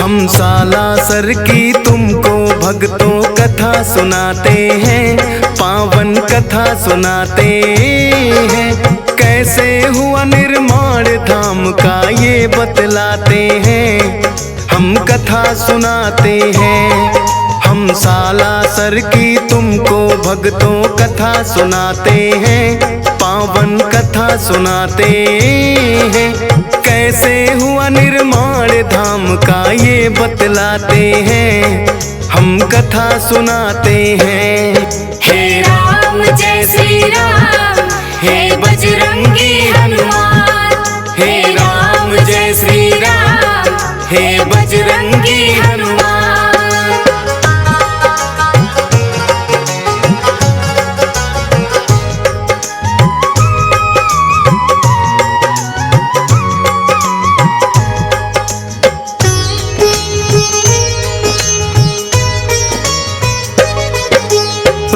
हम सालासर की तुमको भक्तों कथा सुनाते हैं, पावन कथा सुनाते हैं। कैसे हुआ निर्माण धाम का ये बतलाते हैं, हम कथा सुनाते हैं। हम सालासर की तुमको भक्तों कथा सुनाते हैं, पावन कथा सुनाते हैं। कैसे हुआ निर्माण धाम का ये बतलाते हैं, हम कथा सुनाते हैं। हे राम जय श्री राम, हे बजरंगी हनुमान। हे राम जय श्री राम, हे बजरंगी हनुमान।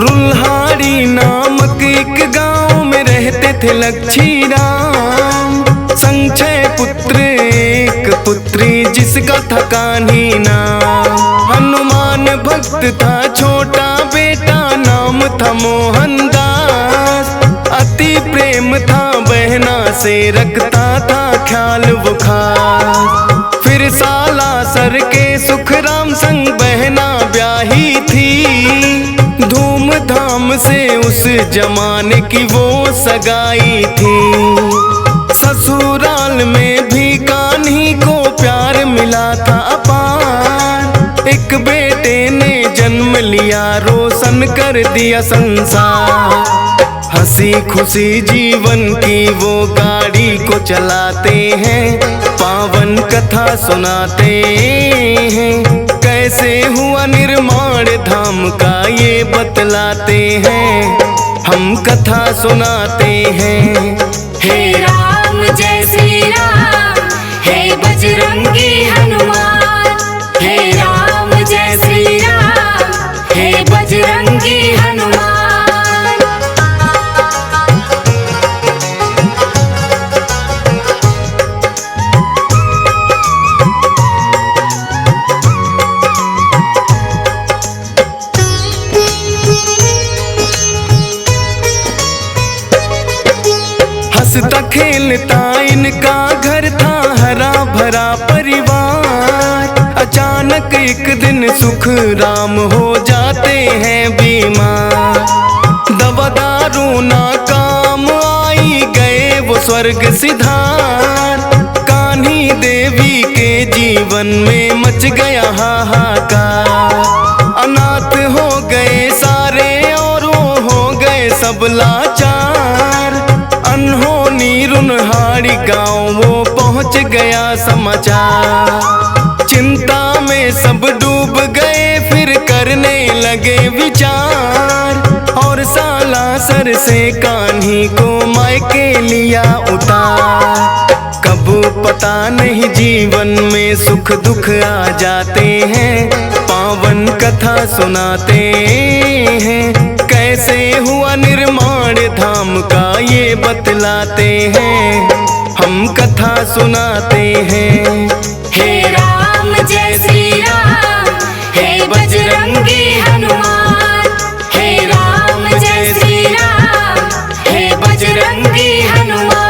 रुल्हाड़ी नामक एक गांव में रहते थे लक्ष्मी राम। संक्षय पुत्र एक पुत्री जिसका था कान्ही नाम। हनुमान भक्त था छोटा बेटा नाम था मोहन दास। अति प्रेम था बहना से रखता था ख्याल वो खास। फिर सालासर के सुखराम संग बहना ब्याही थी। धूमधाम से उस जमाने की वो सगाई थी। ससुराल में भी कान्ही को प्यार मिला था अपार। एक बेटे ने जन्म लिया रोशन कर दिया संसार। हंसी खुशी जीवन की वो गाड़ी को चलाते हैं, पावन कथा सुनाते हैं। कैसे हुआ निर्माण धाम का ये बतलाते हैं, हम कथा सुनाते हैं। हे राम जय श्री राम, हे बजरंगी हनुमान। हे राम जय श्री राम, हे बजरंगी हनुमान। हंसता खेलता इनका घर था हरा भरा परिवार। अचानक एक दिन सुख राम हो जाते हैं बीमार। दवा दारू ना काम आई गए वो स्वर्ग सिधार। कान्ही देवी के जीवन में मच गया हाहाकार। अनाथ हो गए सारे और वो हो गए सब लाचार। अनहोनी रुन्हाड़ी गाँव वो पहुँच गया समाचार। चिंता में सब डूब गए फिर करने लगे विचार। और सालासर से कान्ही को मायके लिया उतार। कब पता नहीं जीवन में सुख दुख आ जाते हैं, पावन कथा सुनाते हैं। कैसे हुआ निर्माण धाम का ये बतलाते हैं, हम कथा सुनाते हैं। हे राम जय श्री राम, हे बजरंगी हनुमान। हे राम जय श्री राम, हे बजरंगी हनुमान।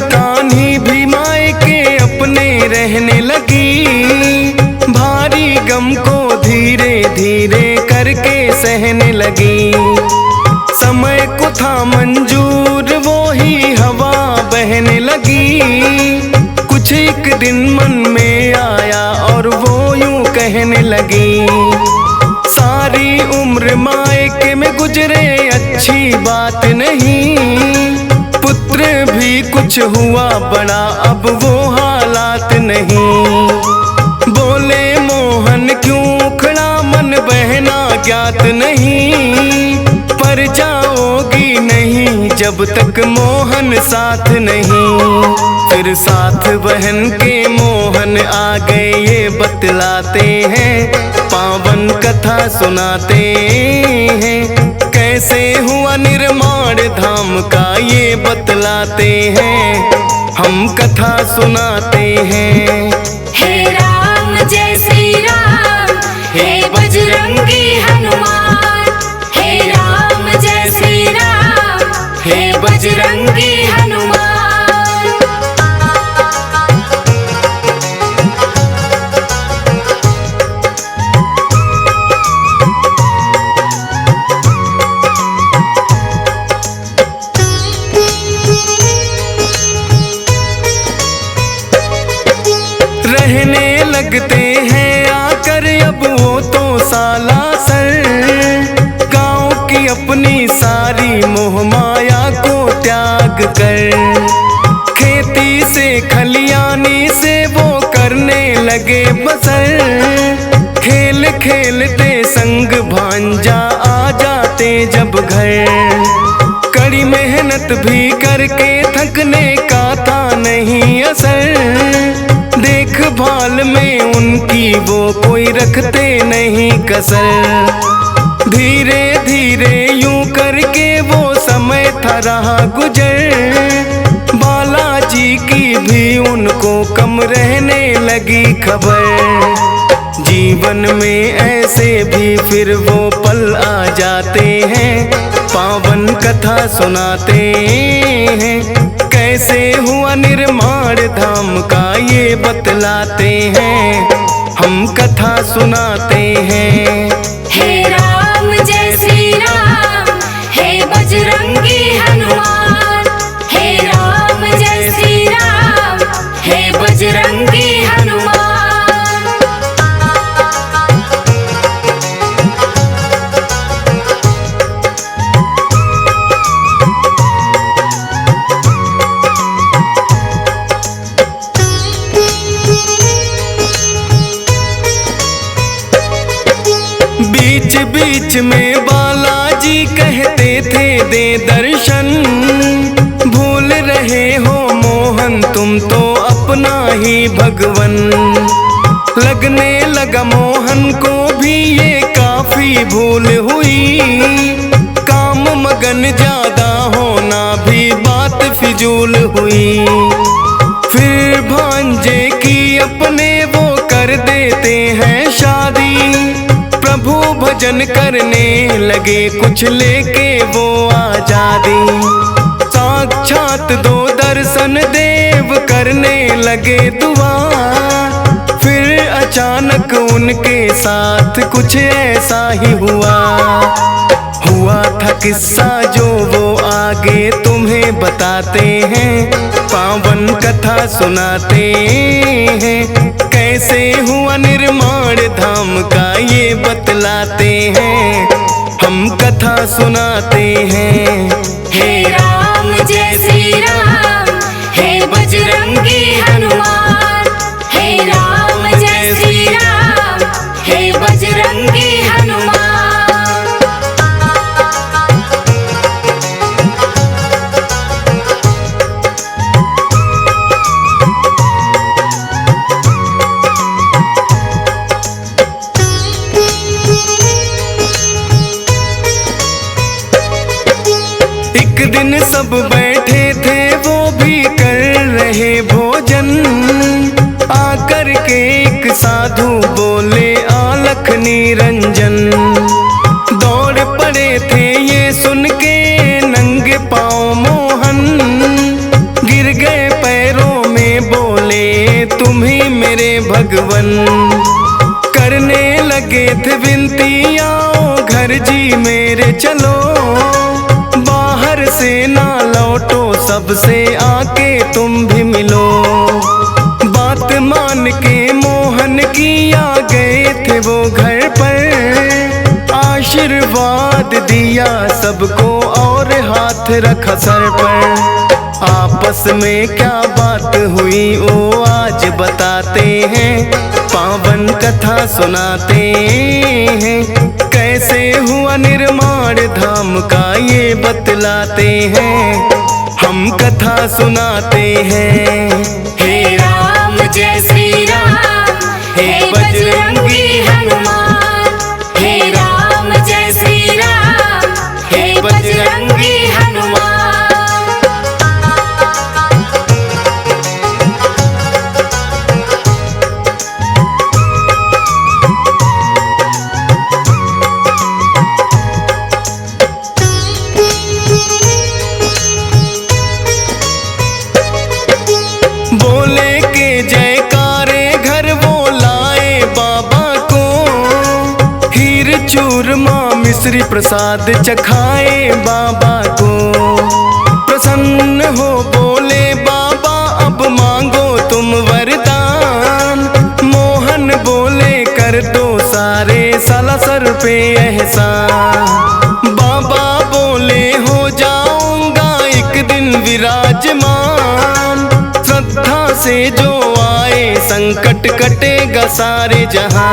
कान्ही भी मायके अपने रहने लगी। भारी गम को धीरे धीरे करके सहने लगी। समय को था मंजूर वो ही हवा बहने लगी। कुछ एक दिन मन में आया और वो यूं कहने लगी। सारी उम्र मायके में गुजरे अच्छी बात नहीं। पुत्र भी कुछ हुआ बड़ा अब वो हालात नहीं। बोले मोहन क्यों खड़ा मन बहना ज्ञात नहीं। पर जाओगी नहीं जब तक मोहन साथ नहीं। साथ बहन के मोहन आ गए ये बतलाते हैं, पावन कथा सुनाते हैं। कैसे हुआ निर्माण धाम का ये बतलाते हैं, हम कथा सुनाते हैं। हे राम जय श्री राम, हे बजरंगी हनुमान। हे राम जय श्री राम, हे बजरंगी हनुमान। रहने लगते हैं आकर अब वो तो साला सर, गाँव की अपनी सारी मोह माया को त्याग कर। खेती से खलियानी से वो करने लगे बसर, खेल खेलते संग भांजा आ जाते जब घर। कड़ी मेहनत भी करके थकने का था नहीं असर, देखभाल में उनकी वो कोई रखते नहीं कसर। धीरे धीरे यूं करके वो समय था रहा गुजर, बालाजी की भी उनको कम रहने लगी खबर। जीवन में ऐसे भी फिर वो पल आ जाते हैं, पावन कथा सुनाते हैं। कैसे हुआ निर्माण धाम का ये बतलाते हैं, हम कथा सुनाते हैं। हे राम जय श्री राम, हे बजरंगी हनुमान। हे राम जय श्री राम, हे बजरंगी हनुमान। बीच बीच में बालाजी कहते थे दे दर्शन, भूल रहे हो मोहन तुम तो अपना ही भगवन। लगने लगा मोहन को भी ये काफी भूल हुई, काम मगन ज्यादा होना भी बात फिजूल हुई। फिर भांजे की अपने वो कर देते हैं शादी, प्रभु भजन करने लगे कुछ लेके वो आजादी। साक्षात दो दर्शन देव करने लगे दुआ, फिर अचानक उनके साथ कुछ ऐसा ही हुआ। हुआ था किस्सा जो वो आगे तुम्हें बताते हैं, पावन कथा सुनाते हैं। कैसे हुआ निर्माण धाम का ये बतलाते हैं, हम कथा सुनाते हैं। हे राम जय श्री राम, हे बजरंगी हनुमान। हे राम जय श्री राम, हे बजरंगी हनुमान। एक दिन सब बैठे थे वो भी कर रहे भोजन, आकर के एक साधु बोले आलख निरंजन। दौड़ पड़े थे ये सुन के नंगे पाँव मोहन, गिर गए पैरों में बोले तुम ही मेरे भगवन। करने लगे थे विनती आओ घर जी मेरे चलो, बाहर से ना लौटो सबसे आके तुम भी मिलो। बात मान के मोहन की आ गए थे वो घर पर, आशीर्वाद दिया सबको और हाथ रखा सर पर। आपस में क्या बात हुई वो आज बताते हैं, पावन कथा सुनाते हैं। कैसे हुआ निर्माण धाम का ये बतलाते हैं, हम कथा सुनाते हैं। मिश्री प्रसाद चखाए बाबा को। प्रसन्न हो बोले बाबा अब मांगो तुम वरदान। मोहन बोले कर दो सारे सालासर पे एहसान। बाबा बोले हो जाऊंगा एक दिन विराजमान। श्रद्धा से जो आए संकट कटेगा सारे जहां।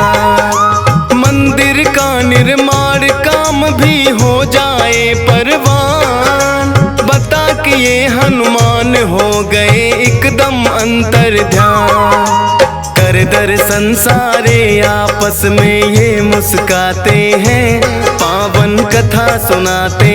मंदिर का निर्माण काम भी हो जाए परवान। बता कि ये हनुमान हो गए एकदम अंतर ध्यान। कर दर्शन सारे आपस में ये मुस्काते हैं। पावन कथा सुनाते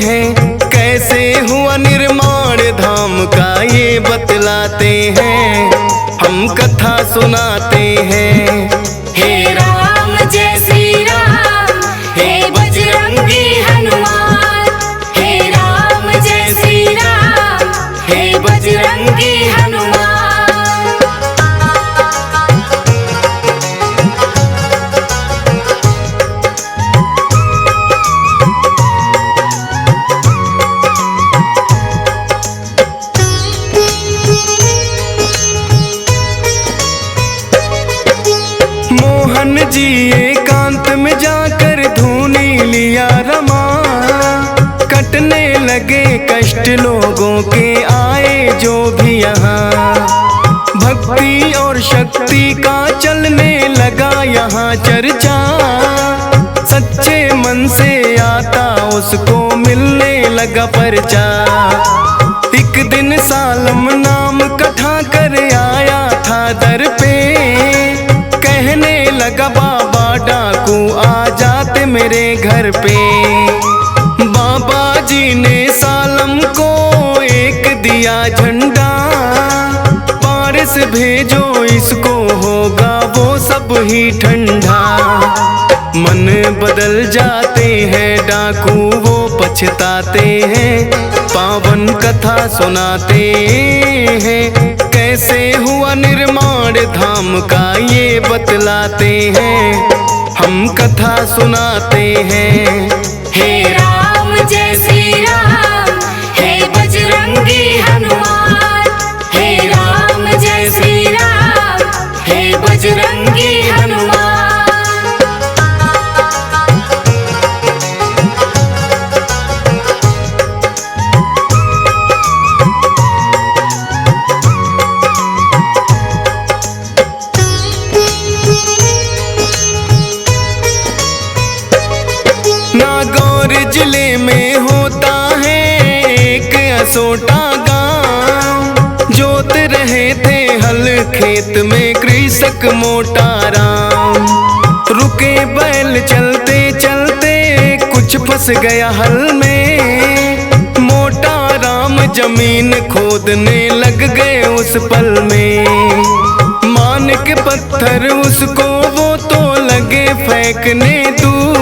हैं। कैसे हुआ निर्माण धाम का ये बतलाते हैं। हम कथा सुनाते हैं। हे राम जय श्री राम, हे बजरंगी हनुमान। हे राम जय श्री राम, हे बजरंगी हनुमान। मोहन जी एकांत में जाकर धूनी लिया रमा। कटने लगे कष्ट लोगों के आए जो भी यहाँ। भक्ति और शक्ति का चलने लगा यहाँ चर्चा। सच्चे मन से आता उसको मिलने लगा परचा। एक दिन सालम नाम कथा कर आया था दर पे। कहने लगा बाबा डाकू आ जाते मेरे घर पे। बाबा जी ने सालम को एक दिया झंडा। पारस भेजो इसको होगा वो सब ही ठंडा। मन बदल जाते हैं डाकू वो पछताते हैं। पावन कथा सुनाते हैं। कैसे हुआ निर्माण धाम का ये बतलाते हैं। हम कथा सुनाते हैं। हे राम जय श्री राम, हे बजरंगी हनुमान। हे राम जय श्री राम, हे बजरंगी हनुमान। नागौर जिले में होता है एक असोटा गांव। जोत रहे थे हल खेत में कृषक मोटा राम। रुके बैल चलते चलते कुछ फंस गया हल में। मोटा राम जमीन खोदने लग गए उस पल में। मान के पत्थर उसको वो तो लगे फेंकने दूर।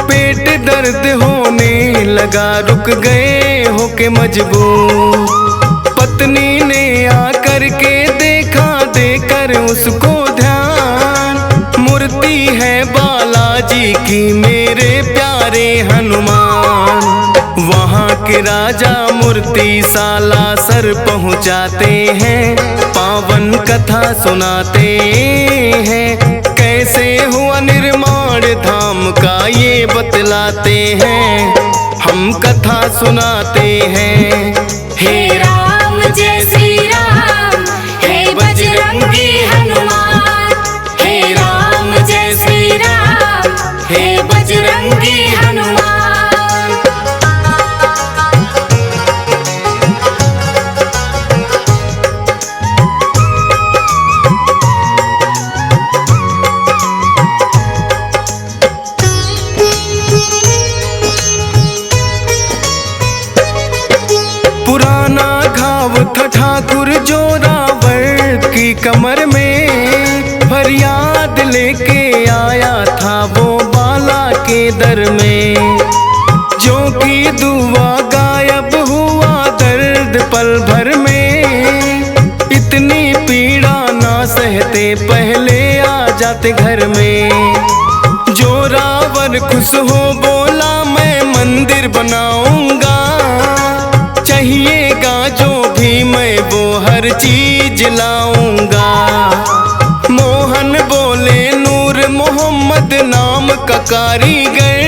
पेट दर्द होने लगा रुक गए होके मजबूर। पत्नी ने आकर के देखा देकर उसको ध्यान। मूर्ति है बालाजी की मेरे प्यारे हनुमान। वहाँ के राजा मूर्ति सालासर पहुँचाते हैं। पावन कथा सुनाते हैं। कैसे हुआ निर्माण धाम का ये बतलाते हैं। हम कथा सुनाते हैं। हे राम जय श्री राम, हे बजरंगी हनुमान। हे राम जय श्री राम, हे बजरंगी हनुमान। ठाकुर जोरावर की कमर में फरियाद लेके आया था वो बाला के दर में। जो की दुआ गायब हुआ दर्द पल भर में। इतनी पीड़ा ना सहते पहले आ जाते घर में। जो रावण खुश हो बोला मैं मंदिर बनाऊंगा, चाहिएगा जो भी मैं वो हर चीज लाऊंगा। मोहन बोले नूर मोहम्मद नाम का कारीगर,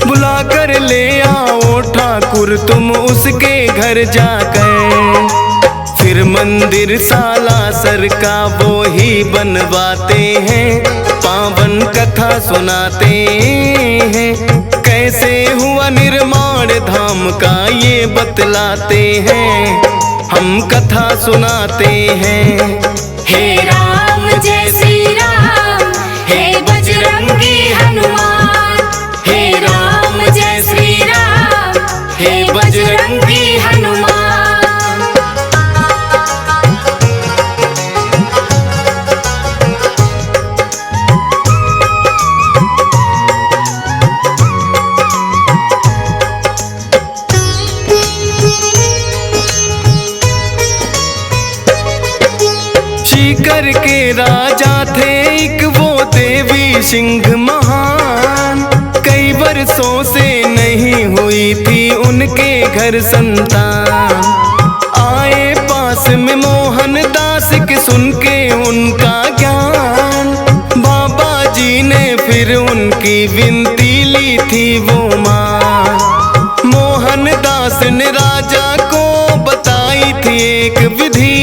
बुला कर ले आओ ठाकुर तुम उसके घर जाकर। फिर मंदिर सालासर का वो ही बनवाते हैं, पावन कथा सुनाते हैं। कैसे हुआ निर्माण धाम का ये बतलाते हैं, हम कथा सुनाते हैं। हे राम जय श्री राम, हे बजरंगी हनुमान। हे राम जय श्री राम, हे बजरंगी हनुमान। सीकर के राजा थे एक वो देवी सिंह महान, कई वर्षों से नहीं हुई थी उनके घर संतान। आए पास में मोहन दास के सुन के उनका ज्ञान, बाबा जी ने फिर उनकी विनती ली थी वो मान। मोहन दास ने राजा को बताई थी एक विधि,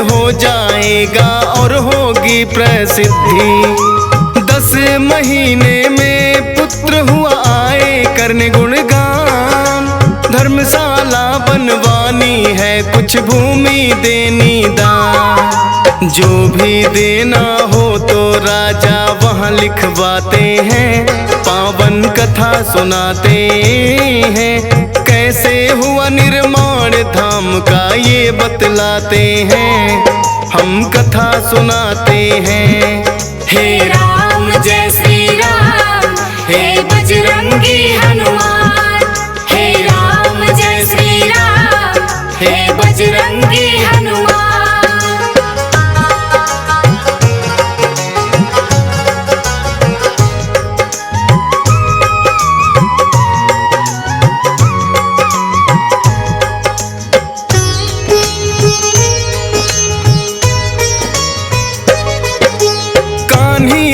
हो जाएगा और होगी प्रसिद्धि। 10 महीने में पुत्र हुआ आए करने गुणगान, धर्मशाला बनवानी है कुछ भूमि देनी दान। जो भी देना हो तो राजा वहाँ लिखवाते हैं, पावन कथा सुनाते हैं। कैसे हुआ निर्माण धाम का ये बतलाते हैं, हम कथा सुनाते हैं। हे राम जय श्री राम, हे बजरंगी हनुमान। हे राम जय श्री राम, हे बजरंगी हनुमान।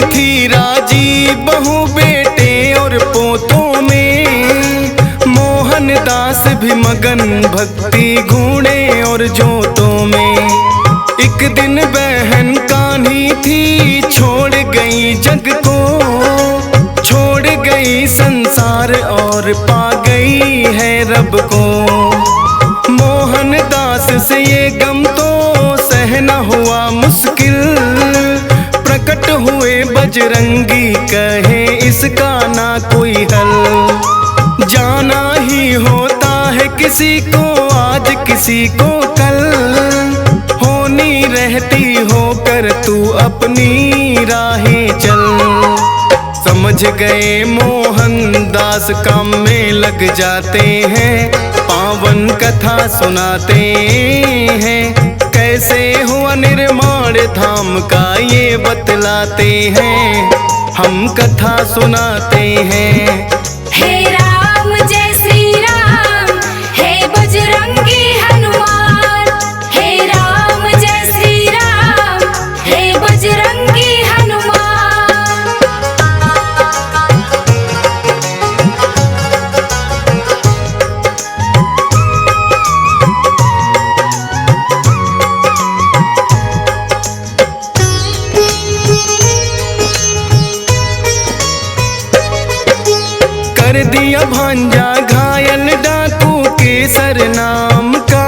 थी राजी बहू बेटे और पोतों में, मोहन दास भी मगन भक्ति घूणे और जोतों में। एक दिन बहन कान्ही थी छोड़ गई जग को, छोड़ गई संसार और पा गई है रब को। मोहन दास से ये गम तो सहना हुआ मुश्किल, प्रकट हुए बजरंगी कहे इसका ना कोई हल। जाना ही होता है किसी को आज किसी को कल, होनी रहती होकर तू अपनी राहें चल। समझ गए मोहन दास काम में लग जाते हैं, पावन कथा सुनाते हैं। कैसे हुआ निर्माण धाम का ये बतलाते हैं, हम कथा सुनाते हैं। हे राम जय श्री राम, हे बजरंगी हनुमान। हे राम जय श्री राम, हे बजरंगी हनुमान। कर दिया भांजा घायल डाकू केसर नाम का,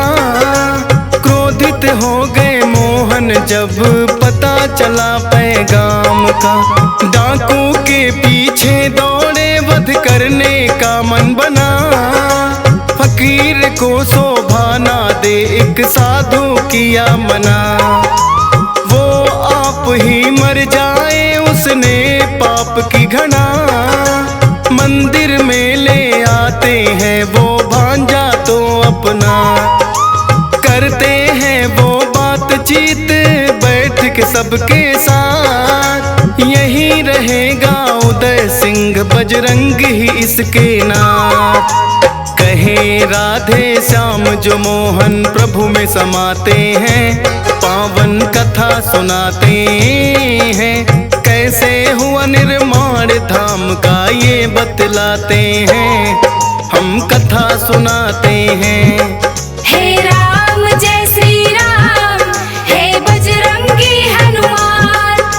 क्रोधित हो गए मोहन जब पता चला पैगाम का। डाकू के पीछे दौड़े वध करने का मन बना, फकीर को शोभा ना दे एक साधु किया मना। वो आप ही मर जाए उसने पाप की घना, मंदिर में ले आते हैं वो भांजा तो अपना। करते हैं वो बातचीत बैठ के सबके साथ, यही रहेगा उदय सिंह बजरंग ही इसके नाम। कहे राधे श्याम जो मोहन प्रभु में समाते हैं, पावन कथा सुनाते हैं। कैसे हुआ निर्माण धाम का ये बतलाते हैं, हम कथा सुनाते हैं।